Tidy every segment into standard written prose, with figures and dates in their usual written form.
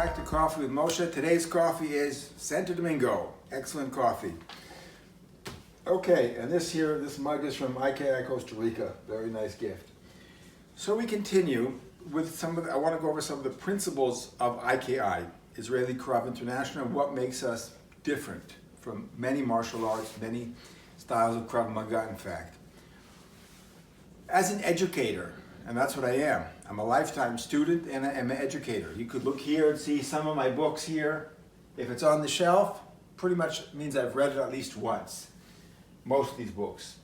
back to Coffee with Moshe. Today's coffee is Santo Domingo. Excellent coffee. Okay, and this mug is from IKI Costa Rica. Very nice gift. So we continue with I want to go over some of the principles of IKI, Israeli Krav International, and what makes us different from many martial arts, many styles of Krav Maga, in fact. As an educator, and that's what I am. I'm a lifetime student and I'm an educator. You could look here and see some of my books here. If it's on the shelf, pretty much means I've read it at least once. Most of these books.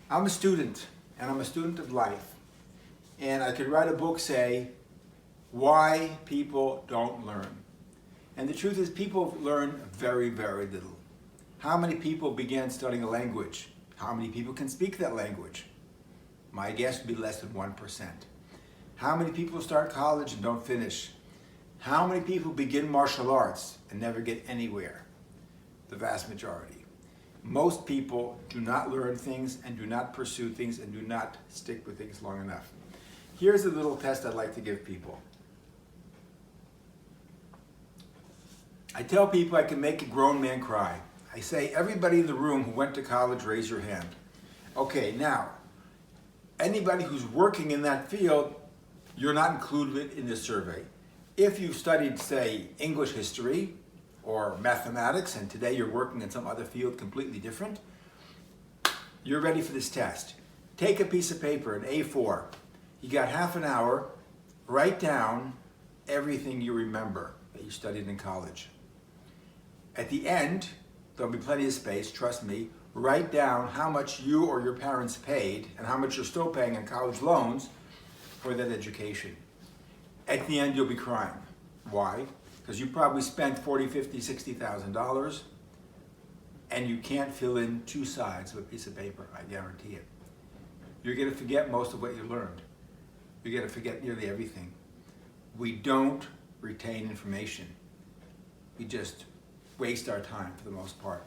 I'm a student, and I'm a student of life. And I could write a book, say, why people don't learn. And the truth is, people learn very, very little. How many people began studying a language? How many people can speak that language? My guess would be less than 1%. How many people start college and don't finish? How many people begin martial arts and never get anywhere? The vast majority. Most people do not learn things and do not pursue things and do not stick with things long enough. Here's a little test I'd like to give people. I tell people I can make a grown man cry. I say, everybody in the room who went to college, raise your hand. Okay, now, anybody who's working in that field, you're not included in this survey. If you've studied, say, English history or mathematics, and today you're working in some other field completely different, you're ready for this test. Take a piece of paper, an A4. You got half an hour, write down everything you remember that you studied in college. At the end, there'll be plenty of space, trust me. Write down how much you or your parents paid and how much you're still paying in college loans for that education. At the end, you'll be crying. Why? Because you probably spent $40,000, $50,000, $60,000 and you can't fill in two sides of a piece of paper, I guarantee it. You're going to forget most of what you learned. You're going to forget nearly everything. We don't retain information. We just waste our time for the most part.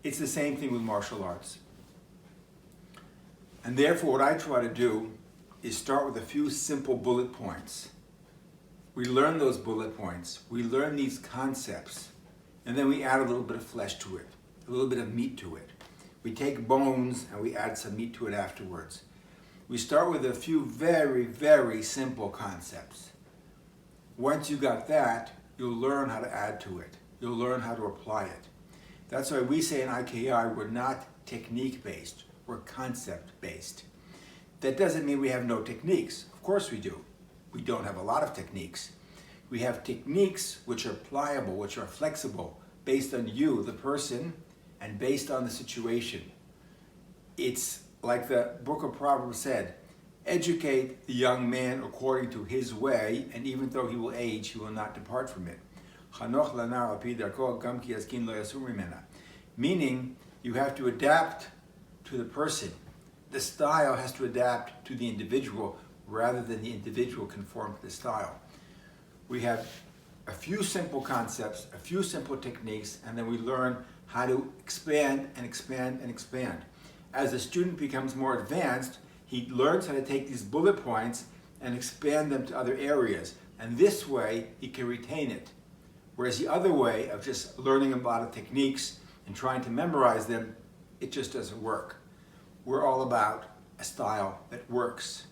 It's the same thing with martial arts. And therefore, what I try to do is start with a few simple bullet points. We learn those bullet points, we learn these concepts, and then we add a little bit of flesh to it, a little bit of meat to it. We take bones and we add some meat to it afterwards. We start with a few very, very simple concepts. Once you got that, you'll learn how to add to it. You'll learn how to apply it. That's why we say in IKI, we're not technique-based, we're concept-based. That doesn't mean we have no techniques. Of course we do. We don't have a lot of techniques. We have techniques which are pliable, which are flexible, based on you, the person, and based on the situation. It's like the book of Proverbs said, educate the young man according to his way, and even though he will age, he will not depart from it. Meaning, you have to adapt to the person. The style has to adapt to the individual rather than the individual conform to the style. We have a few simple concepts, a few simple techniques, and then we learn how to expand and expand and expand. As the student becomes more advanced, he learns how to take these bullet points and expand them to other areas. And this way, he can retain it. Whereas the other way of just learning a lot of techniques and trying to memorize them, it just doesn't work. We're all about a style that works.